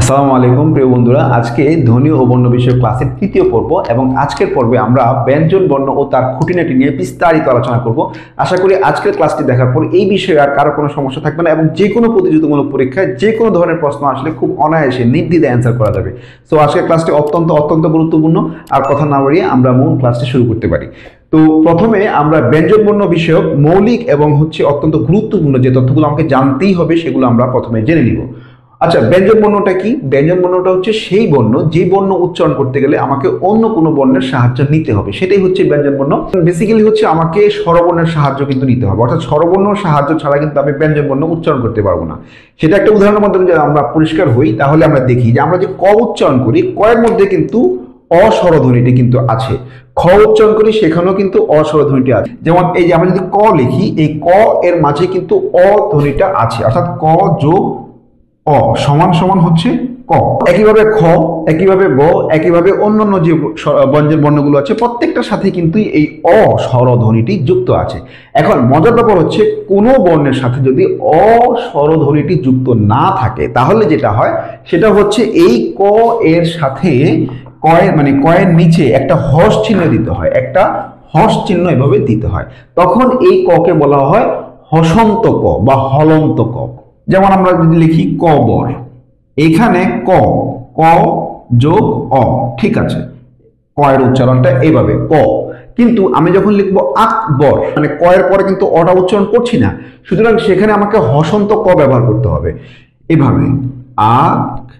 আসসালামু আলাইকুম প্রিয় বন্ধুরা, আজকে ধ্বনি ও বর্ণ বিষয়ক ক্লাসের তৃতীয় পর্ব এবং আজকের পর্বে আমরা ব্যঞ্জন বর্ণ ও তার খুঁটিনাটি নিয়ে বিস্তারিত আলোচনা করব। আশা করি আজকের ক্লাসটি দেখার পর এই বিষয়ে আর কারো কোনো সমস্যা থাকবে না এবং যে কোনো প্রতিযোগিতামূলক পরীক্ষায় যে কোনো ধরনের প্রশ্ন আসলে খুব অনায়াসে নির্দ্বিধায় অ্যান্সার করা যাবে। সো আজকের ক্লাসটি অত্যন্ত গুরুত্বপূর্ণ। আর কথা না বাড়িয়ে আমরা মূল ক্লাসটি শুরু করতে পারি। তো প্রথমে আমরা ব্যঞ্জন বর্ণ বিষয়ক মৌলিক এবং অত্যন্ত গুরুত্বপূর্ণ যে তথ্যগুলো আমাকে জানতেই হবে সেগুলো আমরা প্রথমে জেনে নিব। আচ্ছা, ব্যঞ্জন বর্ণটা কি? ব্যঞ্জন বর্ণটা হচ্ছে সেই বর্ণ যে বর্ণ উচ্চারণ করতে গেলে আমাকে অন্য কোনো বর্ণের সাহায্য নিতে হবে, সেটাই হচ্ছে ব্যঞ্জন বর্ণ। বেসিক্যালি হচ্ছে আমাকে স্বরবর্ণের সাহায্য কিন্তু নিতে হবে, অর্থাৎ স্বরবর্ণ সাহায্য ছাড়া কিন্তু আমি ব্যঞ্জন বর্ণ উচ্চারণ করতে পারবো না। সেটা একটা উদাহরণের মাধ্যমে যদি আমরা পরিষ্কার হই তাহলে আমরা দেখি যে আমরা যে ক উচ্চারণ করি, কয়ের মধ্যে কিন্তু অস্বরধ্বনিটি কিন্তু আছে। খ উচ্চারণ করি সেখানেও কিন্তু অস্বরধ্বনিটি আছে। যেমন এই যে আমরা যদি ক লিখি, এই ক এর মাঝে কিন্তু অ ধ্বনিটা আছে, অর্থাৎ ক যোগ অ সমান সমান হচ্ছে ক। একইভাবে খ, একইভাবে গ, একইভাবে অন্যান্য যে ব্যঞ্জন বর্ণগুলো আছে প্রত্যেকটার সাথে কিন্তু এই অ স্বরধ্বনিটি যুক্ত আছে। এখন মজার ব্যাপার হচ্ছে কোনো বর্ণের সাথে যদি অ স্বরধ্বনিটি যুক্ত না থাকে তাহলে যেটা হয় সেটা হচ্ছে এই ক এর সাথে কয়ের নিচে একটা হর্ষ চিহ্ন দিতে হয়, একটা হর্ষ চিহ্ন এভাবে দিতে হয়। তখন এই ককে বলা হয় হসন্ত ক বা হলন্ত ক। যেমন আমরা যদি লিখি কবর, এখানে ক ক যোগ অ, ঠিক আছে, ক এর উচ্চারণটা এইভাবে ক। কিন্তু আমি যখন লিখবো আকবর, মানে ক এর পরে কিন্তু অটা উচ্চারণ করছি না, সুতরাং সেখানে আমাকে হসন্ত ক ব্যবহার করতে হবে এভাবে আকবর।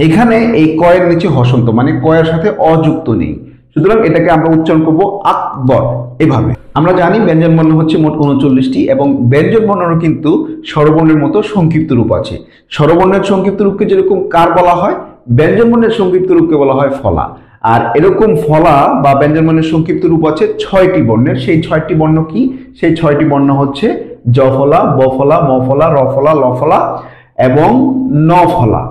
এখানে এই ক এর নিচে হসন্ত, মানে ক এর সাথে অযুক্ত নেই, সুতরাং এটাকে আমরা উচ্চারণ করব আকবর এভাবে। আমরা জানি ব্যঞ্জন বর্ণ হচ্ছে মোট 39টি এবং ব্যঞ্জন বর্ণেরও কিন্তু স্বরবর্ণের মতো সংক্ষিপ্ত রূপ আছে। স্বরবর্ণের সংক্ষিপ্ত রূপকে যেরকম কার বলা হয়, ব্যঞ্জন বর্ণের সংক্ষিপ্ত রূপকে বলা হয় ফলা। আর এরকম ফলা বা ব্যঞ্জন বর্ণের সংক্ষিপ্ত রূপ আছে 6টি বর্ণের। সেই 6টি বর্ণ কি? সেই 6টি বর্ণ হচ্ছে জ ফলা, ব ফলা, ম ফলা, র ফলা, ল ফলা এবং ন ফলা।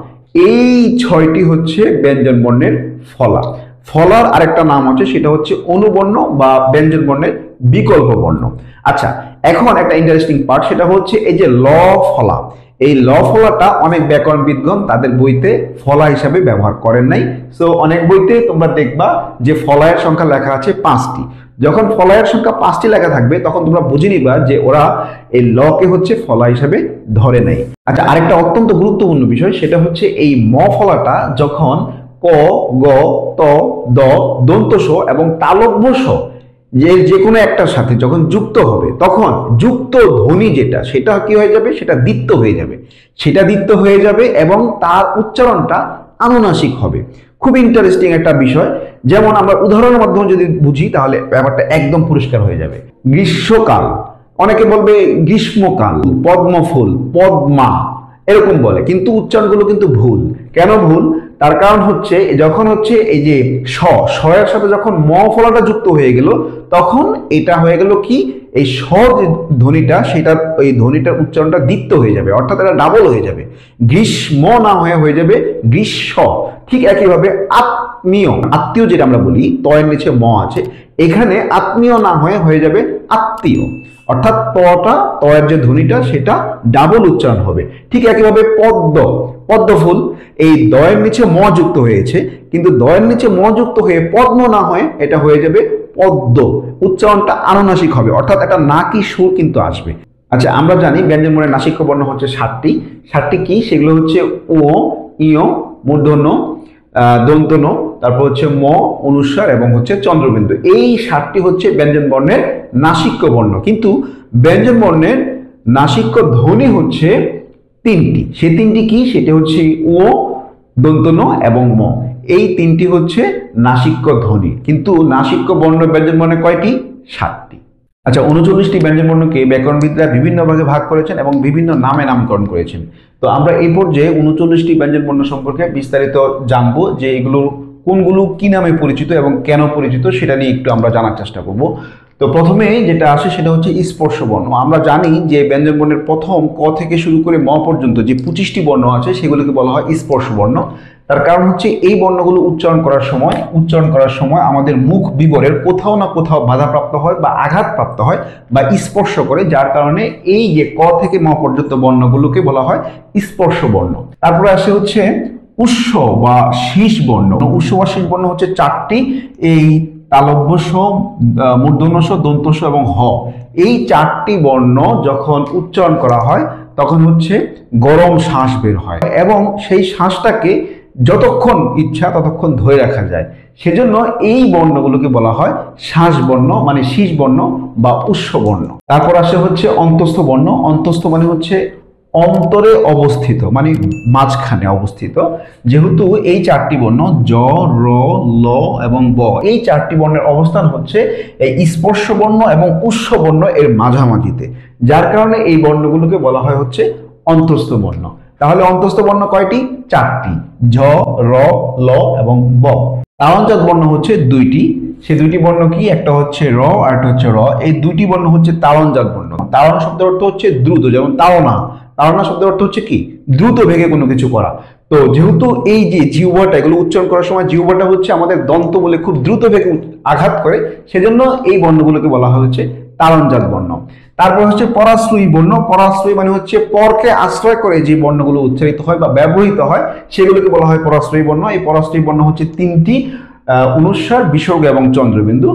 এই 6টি হচ্ছে ব্যঞ্জন বর্ণের ফলা। ফলার আরেকটা নাম আছে, সেটা হচ্ছে অনুবর্ণ বা ব্যঞ্জন বর্ণের বিকল্প বর্ণ। আচ্ছা, এখন একটা ইন্টারেস্টিং পার্ট, সেটা হচ্ছে এই যে ল ফলা। এই ল ফলাটা অনেক ব্যাকরণবিদগণ তাদের বইতে ফলা হিসাবে ব্যবহার করেন নাই। সো অনেক বইতে তোমরা দেখবা যে ফলায়ের সংখ্যা লেখা আছে 5টি। যখন ফলায়ের সংখ্যা 5টি লেখা থাকবে তখন তোমরা বুঝে নিবা যে ওরা এই লকে হচ্ছে ফলা হিসাবে ধরে নাই। আচ্ছা, আরেকটা অত্যন্ত গুরুত্বপূর্ণ বিষয়, সেটা হচ্ছে এই ম ফলাটা যখন ক, গ, ত, দ, দন্ত স এবং তালব্য স যে কোনো একটার সাথে যখন যুক্ত হবে তখন যুক্ত ধ্বনি যেটা, সেটা কি হয়ে যাবে? সেটা দ্বিত্ব হয়ে যাবে। সেটা দ্বিত্ব হয়ে যাবে এবং তার উচ্চারণটা আনুনাসিক হবে। খুব ইন্টারেস্টিং একটা বিষয়। যেমন আমরা উদাহরণের মাধ্যমে যদি বুঝি তাহলে ব্যাপারটা একদম পরিষ্কার হয়ে যাবে। গ্রীষ্মকাল, অনেকে বলবে গ্রীষ্মকাল, পদ্মফুল, পদ্মা এরকম বলে, কিন্তু উচ্চারণগুলো কিন্তু ভুল। কেন ভুল? তার কারণ হচ্ছে যখন হচ্ছে এই যে স এর সাথে যখন ম ফলাটা যুক্ত হয়ে গেল তখন এটা হয়ে গেল কি, এই স যে ধ্বনিটা, সেটার এই ধ্বনিটার উচ্চারণটা দ্বিত্ব হয়ে যাবে, অর্থাৎ এটা ডাবল হয়ে যাবে। গ্রীষ্ম না হয়ে যাবে গ্রীষ্ম। ঠিক একইভাবে আত্মীয়, আত্মীয় যেটা আমরা বলি তয়ের নিচে ম আছে, এখানে আত্মীয় না হয়ে যাবে আত্মীয়, অর্থাৎ তয়ের যে ধ্বনিটা সেটা ডাবল উচ্চারণ হবে। ঠিক একইভাবে পদ্ম, পদ্মফুল, এই দয়ের নিচে ম যুক্ত হয়েছে, কিন্তু দয়ের নিচে ম যুক্ত হয়ে পদ্ম না হয়ে এটা হয়ে যাবে পদ্ম। উচ্চারণটা আনুনাসিক হবে, অর্থাৎ একটা নাকি সুর কিন্তু আসবে। আচ্ছা, আমরা জানি ব্যঞ্জন বর্ণের নাসিক্য বর্ণ হচ্ছে 7টি। 7টি কি? সেগুলো হচ্ছে ও, ইয়, মূর্ধন্য, দন্ত ন, তারপর হচ্ছে ম, অনুস্বার এবং হচ্ছে চন্দ্রবিন্দু। এই 7টি হচ্ছে ব্যঞ্জন বর্ণের নাসিক্য বর্ণ। কিন্তু ব্যঞ্জন বর্ণের নাসিক্য ধ্বনি হচ্ছে 3টি। সেই 3টি কি? সেটা হচ্ছে ও, দন্ত ন এবং ম। এই 3টি হচ্ছে নাসিক্য ধ্বনি, কিন্তু নাসিক্য বর্ণ ব্যঞ্জন বর্ণে কয়টি? 7টি। আচ্ছা, 39টি ব্যঞ্জন বর্ণকে ব্যাকরণবিদরা বিভিন্ন ভাগে ভাগ করেছেন এবং বিভিন্ন নামে নামকরণ করেছেন। তো আমরা এই পর্যায়ে 39টি ব্যঞ্জন বর্ণ সম্পর্কে বিস্তারিত জানবো, যে এগুলো কোনগুলো কি নামে পরিচিত এবং কেন পরিচিত সেটা নিয়ে একটু আমরা জানার চেষ্টা করব। তো প্রথমে যেটা আসে সেটা হচ্ছে স্পর্শ বর্ণ। আমরা জানি যে ব্যঞ্জন বর্ণের প্রথম ক থেকে শুরু করে ম পর্যন্ত যে 25টি বর্ণ আছে সেগুলোকে বলা হয় স্পর্শ বর্ণ। তার কারণ হচ্ছে এই বর্ণগুলো উচ্চারণ করার সময় আমাদের মুখ বিবরের কোথাও না কোথাও বাধাপ্রাপ্ত হয় বা আঘাতপ্রাপ্ত হয় বা স্পর্শ করে, যার কারণে এই যে ক থেকে ম পর্যন্ত বর্ণগুলোকে বলা হয় স্পর্শ বর্ণ। তারপরে আসে হচ্ছে উৎস বা শীষ বর্ণ। উৎস বা শীষ বর্ণ হচ্ছে চারটি, এই তালব্য স, মূর্ধন্য স, দন্ত স এবং হ, এই চারটি বর্ণ যখন উচ্চারণ করা হয় তখন হচ্ছে গরম শ্বাস বের হয় এবং সেই শ্বাসটাকে যতক্ষণ ইচ্ছা ততক্ষণ ধরে রাখা যায়। সেজন্য এই বর্ণগুলোকে বলা হয় শ্বাস বর্ণ, মানে শীষ বর্ণ বা উৎস বর্ণ। তারপর আসে হচ্ছে অন্তস্থ বর্ণ। অন্তস্থ মানে হচ্ছে অন্তরে অবস্থিত, মানে মাঝখানে অবস্থিত। যেহেতু এই চারটি বর্ণ জ, র, ল এবং ব, এই চারটি বর্ণের অবস্থান হচ্ছে এই স্পর্শ বর্ণ এবং উৎস বর্ণ এর মাঝামাঝিতে, যার কারণে এই বর্ণগুলোকে বলা হয় হচ্ছে অন্তস্থ বর্ণ। তাহলে অন্তস্থ বর্ণ কয়টি? চারটি, ঝ, র, ল এবং ব। তালঞ্জাত বর্ণ হচ্ছে দুইটি। সে দুইটি বর্ণ কি? একটা হচ্ছে র আর একটা হচ্ছে র। এই দুইটি বর্ণ হচ্ছে তালঞ্জাত বর্ণ। তালন শব্দের অর্থ হচ্ছে দ্রুত, যেমন তাড়না। তাড়না শব্দের অর্থ হচ্ছে কি? দ্রুত বেগে কোনো কিছু করা। তো যেহেতু এই যে জিহ্বাটা, এগুলো উচ্চারণ করার সময় জিহ্বাটা হচ্ছে আমাদের দন্ত বলে খুব দ্রুত বেগে আঘাত করে, সেজন্য এই বর্ণগুলোকে বলা হয় হচ্ছে তালনজাত বর্ণ। তারপর হচ্ছে পরাশ্রয়ী বর্ণ। পরাশ্রয়ী মানে হচ্ছে পরকে আশ্রয় করে যে বর্ণগুলো উচ্চারিত হয় বা ব্যবহৃত হয় সেগুলোকে বলা হয় পরাশ্রয়ী বর্ণ। এই পরাশ্রয়ী বর্ণ হচ্ছে তিনটি, অনুস্বার, বিসর্গ এবং চন্দ্রবিন্দু।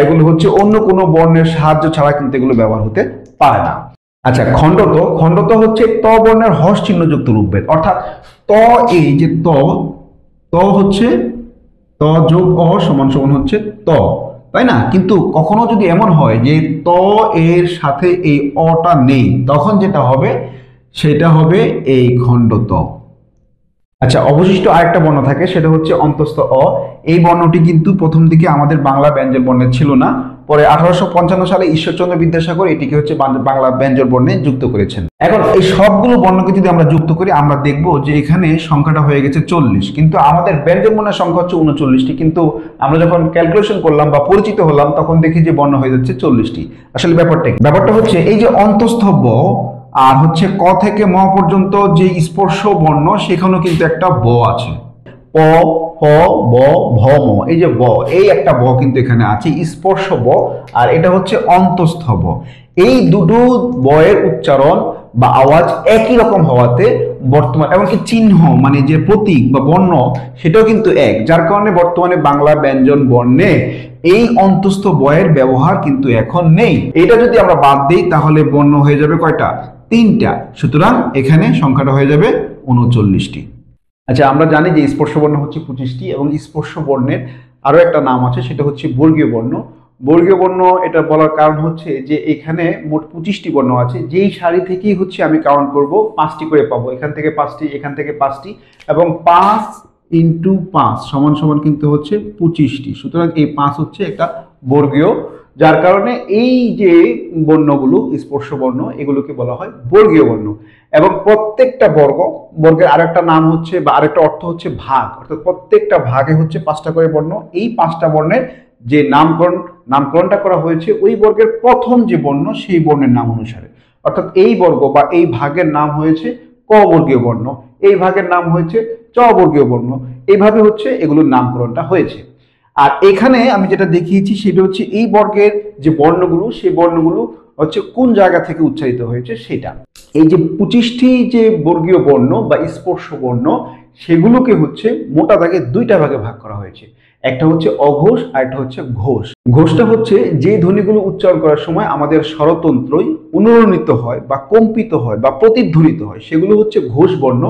এগুলো হচ্ছে অন্য কোনো বর্ণের সাহায্য ছাড়া কিন্তু এগুলো ব্যবহার হতে পারে না। আচ্ছা, খণ্ডত। খণ্ডত হচ্ছে ত বর্ণের হস চিহ্নযুক্ত রূপভেদ, অর্থাৎ ত, এই যে ত, ত হচ্ছে ত যোগ অ সমান সমান হচ্ছে ত, তাই না? কিন্তু কখনো যদি এমন হয় যে ত এর সাথে এই অটা নেই, তখন যেটা হবে সেটা হবে এই খণ্ডত। আচ্ছা, অবশিষ্ট আরেকটা বর্ণ থাকে, সেটা হচ্ছে অন্তস্থ অ। এই বর্ণটি কিন্তু প্রথম দিকে আমাদের বাংলা ব্যঞ্জন বর্ণে ছিল না। পরে 1855 সালে ঈশ্বরচন্দ্র বিদ্যাসাগর এটিকে হচ্ছে বাংলা ব্যঞ্জন বর্ণে যুক্ত করেছেন। এখন এই সবগুলো বর্ণকে যদি আমরা যুক্ত করি, আমরা দেখব যে এখানে সংখ্যাটা হয়ে গেছে 40, কিন্তু আমাদের ব্যঞ্জন বর্ণের সংখ্যা হচ্ছে 39টি। কিন্তু আমরা যখন ক্যালকুলেশন করলাম বা পরিচিত হলাম তখন দেখি যে বর্ণ হয়ে যাচ্ছে 40টি। আসলে ব্যাপারটা হচ্ছে এই যে অন্তস্থ ব আর হচ্ছে ক থেকে ম পর্যন্ত যে স্পর্শ বর্ণ, সেখানেও কিন্তু একটা ব আছে। প, প, ব, ভ, ম, এই যে ব, এই একটা ব কিন্তু এখানে আছে, স্পর্শ ব, আর এটা হচ্ছে অন্তস্থ ব। এই দুটো বয়ের উচ্চারণ বা আওয়াজ একই রকম হওয়াতে বর্তমান এমনকি চিহ্ন, মানে যে প্রতীক বা বর্ণ, সেটাও কিন্তু এক, যার কারণে বর্তমানে বাংলা ব্যঞ্জন বর্ণে এই অন্তস্থ বয়ের ব্যবহার কিন্তু এখন নেই। এটা যদি আমরা বাদ দিই তাহলে বর্ণ হয়ে যাবে কয়টা? 3টা। সুতরাং এখানে সংখ্যাটা হয়ে যাবে 39টি। আচ্ছা, আমরা জানি যে স্পর্শ বর্ণ হচ্ছে 25টি এবং স্পর্শ বর্ণের আরো একটা নাম আছে, সেটা হচ্ছে বর্গীয় বর্ণ। বর্গীয় বর্ণ এটা বলার কারণ হচ্ছে যে এখানে মোট 25টি বর্ণ আছে, যেই সারি থেকেই হচ্ছে আমি কাউন্ট করব 5টি করে পাবো, এখান থেকে 5টি, এখান থেকে 5টি, এবং 5 × 5 সমান সমান কিন্তু হচ্ছে 25টি। সুতরাং এই 5 হচ্ছে একটা বর্গীয়, যার কারণে এই যে বর্ণগুলো স্পর্শ বর্ণ, এগুলোকে বলা হয় বর্গীয় বর্ণ। এবং প্রত্যেকটা বর্গের আরেকটা নাম হচ্ছে বা আরেকটা অর্থ হচ্ছে ভাগ, অর্থাৎ প্রত্যেকটা ভাগে হচ্ছে 5টা করে বর্ণ। এই 5টা বর্ণের যে নামকরণটা করা হয়েছে ওই বর্গের প্রথম যে বর্ণ সেই বর্ণের নাম অনুসারে, অর্থাৎ এই বর্গ বা এই ভাগের নাম হয়েছে ক বর্গীয় বর্ণ, এই ভাগের নাম হয়েছে চ বর্গীয় বর্ণ, এইভাবে হচ্ছে এগুলোর নামকরণটা হয়েছে। আর এখানে আমি যেটা দেখিয়েছি সেটা হচ্ছে এই বর্গের যে বর্ণগুলো, সেই বর্ণগুলো হচ্ছে কোন জায়গা থেকে উচ্চারিত হয়েছে সেটা। এই যে 25টি যে বর্গীয় বর্ণ বা স্পর্শ বর্ণ, সেগুলোকে হচ্ছে মোটা দাগে 2টা ভাগে ভাগ করা হয়েছে। একটা হচ্ছে অঘোষ আর একটা হচ্ছে ঘোষ। ঘোষটা হচ্ছে যে ধ্বনিগুলো উচ্চারণ করার সময় আমাদের স্বরতন্ত্রই অনুরণিত হয় বা কম্পিত হয় বা প্রতিধ্বনিত হয়, সেগুলো হচ্ছে ঘোষ বর্ণ।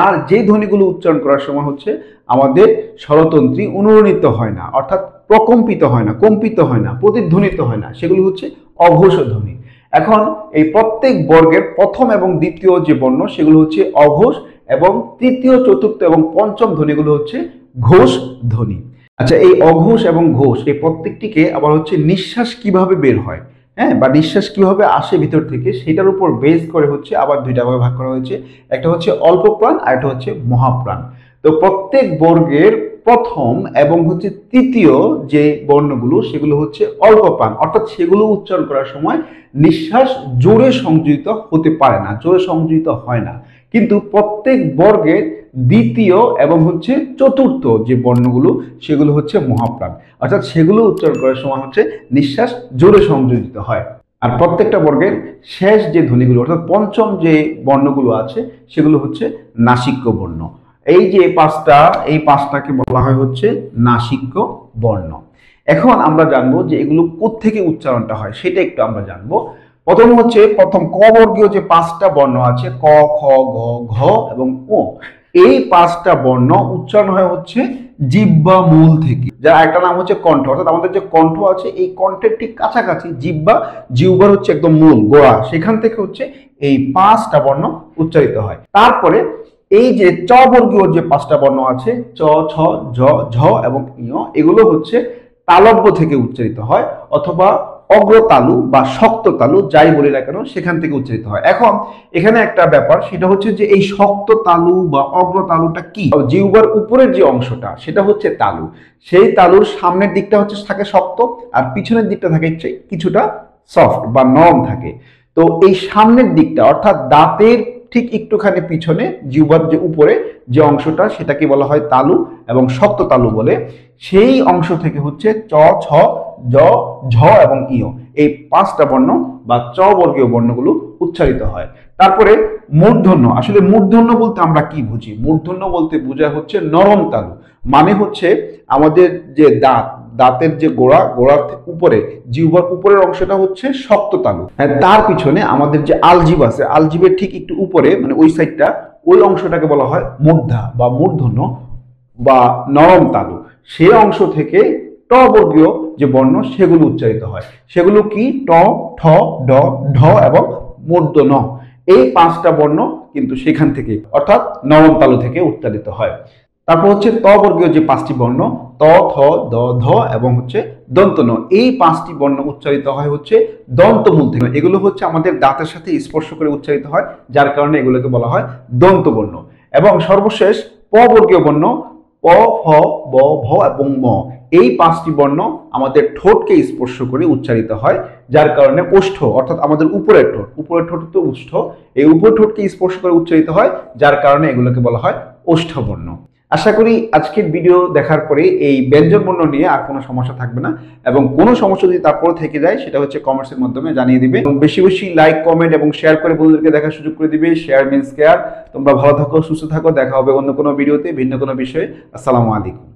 আর যে ধ্বনিগুলো উচ্চারণ করার সময় হচ্ছে আমাদের স্বরতন্ত্রী অনুরণিত হয় না, অর্থাৎ প্রকম্পিত হয় না, কম্পিত হয় না, প্রতিধ্বনিত হয় না, সেগুলো হচ্ছে অঘোষ ধ্বনি। এখন এই প্রত্যেক বর্গের প্রথম এবং দ্বিতীয় যে বর্ণ সেগুলো হচ্ছে অঘোষ, এবং তৃতীয়, চতুর্থ এবং পঞ্চম ধ্বনিগুলো হচ্ছে ঘোষ ধ্বনি। আচ্ছা, এই অঘোষ এবং ঘোষ এই প্রত্যেকটিকে আবার হচ্ছে নিঃশ্বাস কিভাবে বের হয়, হ্যাঁ, বা নিঃশ্বাস কিভাবে আসে ভিতর থেকে, সেটার উপর বেস করে হচ্ছে আবার 2টা ভাগ করা হয়েছে। একটা হচ্ছে অল্প প্রাণ আর একটা হচ্ছে মহাপ্রাণ। তো প্রত্যেক বর্গের প্রথম এবং হচ্ছে তৃতীয় যে বর্ণগুলো সেগুলো হচ্ছে অল্প প্রাণ, অর্থাৎ সেগুলো উচ্চারণ করার সময় নিঃশ্বাস জোরে সংযোজিত হতে পারে না, জোরে সংযোজিত হয় না। কিন্তু প্রত্যেক বর্গের দ্বিতীয় এবং হচ্ছে চতুর্থ যে বর্ণগুলো সেগুলো হচ্ছে মহাপ্রাণ, অর্থাৎ সেগুলো উচ্চারণ করার সময় হচ্ছে নিঃশ্বাস জোরে সংযোজিত হয়। আর প্রত্যেকটা বর্গের শেষ যে ধ্বনিগুলো অর্থাৎ পঞ্চম যে বর্ণগুলো আছে সেগুলো হচ্ছে নাসিক্য বর্ণ। এই যে এই পাঁচটাকে বলা হয় হচ্ছে নাসিক্য বর্ণ। এখন আমরা জানবো যে এগুলো কোত্থেকে উচ্চারণটা হয় সেটা একটু আমরা জানবো। প্রথম ক বর্গীয় যে পাঁচটা বর্ণ আছে ক, খ, গ, ঘ এবং ও, এই পাঁচটা বর্ণ উচ্চারণ হয় হচ্ছে জিহ্বা মূল থেকে, যার একটা নাম হচ্ছে কণ্ঠ, অর্থাৎ আমাদের যে কণ্ঠ আছে এই কণ্ঠের ঠিক কাছাকাছি জিহ্বার হচ্ছে একদম মূল গোড়া, সেখান থেকে হচ্ছে এই পাঁচটা বর্ণ উচ্চারিত হয়। তারপরে এই যে চ বর্গীয় যে পাঁচটা বর্ণ আছে চ, ছ, ঝ, ঝ এবং ইয়, এগুলো হচ্ছে তালব্য থেকে উচ্চারিত হয় অথবা অগ্রতালু বা শক্ত তালু যাই বলি না কেন সেখান থেকে উচ্চারিত হয়। এখন এখানে একটা ব্যাপার, সেটা হচ্ছে যে এই শক্ত তালু বা অগ্রতালুটা কি, জিহ্বার উপরের যে অংশটা সেটা হচ্ছে তালু, সেই তালুর সামনের দিকটা হচ্ছে থাকে শক্ত আর পিছনের দিকটা থাকে কিছুটা সফট বা নরম থাকে। তো এই সামনের দিকটা অর্থাৎ দাঁতের ঠিক একটুখানি পিছনে জিহ্বার যে উপরে যে অংশটা সেটাকে বলা হয় তালু এবং শক্ত তালু বলে। সেই অংশ থেকে হচ্ছে চ, ছ, জ, ঝ এবং ইয়, এই পাঁচটা বর্ণ বা চ বর্গীয় বর্ণগুলো উচ্চারিত হয়। তারপরে মূর্ধন্য, আসলে মূর্ধন্য বলতে আমরা কি বুঝি? মূর্ধন্য বলতে বোঝায় হচ্ছে নরম তালু, মানে হচ্ছে আমাদের যে দাঁতের যে গোড়ার উপরে জিহ্বার উপরের অংশটা হচ্ছে শক্ত তালু, তার পিছনে আমাদের যে আলজিভ আছে আলজিভের ঠিক একটু উপরে মানে ওই সাইডটা, ওই অংশটাকে বলা হয় মূর্ধা বা মূর্ধন্য বা নরম তালু। সেই অংশ থেকে ট বর্গীয় যে বর্ণ সেগুলো উচ্চারিত হয়। সেগুলো কি? ট, ঠ, ড, ঢ এবং মূর্ধ ন। এই পাঁচটা বর্ণ কিন্তু সেখান থেকে অর্থাৎ নরম তালু থেকে উচ্চারিত হয়। তারপর হচ্ছে ত বর্গীয় যে পাঁচটি বর্ণ ত, থ, দ, ধ এবং হচ্ছে দন্ত ন, এই পাঁচটি বর্ণ উচ্চারিত হয় হচ্ছে দন্তমূল থেকে। এগুলো হচ্ছে আমাদের দাঁতের সাথে স্পর্শ করে উচ্চারিত হয়, যার কারণে এগুলোকে বলা হয় দন্ত বর্ণ। এবং সর্বশেষ প বর্গীয় বর্ণ প, ফ, ব, ভ এবং ম, এই পাঁচটি বর্ণ আমাদের ঠোঁটকে স্পর্শ করে উচ্চারিত হয়, যার কারণে ওষ্ঠ অর্থাৎ আমাদের উপরের ঠোঁট তো ওষ্ঠ, এই উপরের ঠোঁটকে স্পর্শ করে উচ্চারিত হয়, যার কারণে এগুলোকে বলা হয় ওষ্ঠ বর্ণ। আশা করি আজকের ভিডিও দেখার পরে এই ব্যঞ্জন বর্ণ নিয়ে আর কোনো সমস্যা থাকবে না, এবং কোনো সমস্যা যদি তারপরে থেকে যায় সেটা হচ্ছে কমেন্টসের মাধ্যমে জানিয়ে দিবে, এবং বেশি বেশি লাইক, কমেন্ট এবং শেয়ার করে বন্ধুদেরকে দেখার সুযোগ করে দিবে। Share means care. তোমরা ভালো থাকো, সুস্থ থাকো, দেখা হবে অন্য কোনো ভিডিওতে ভিন্ন কোনো বিষয়ে। আসসালামু আলাইকুম।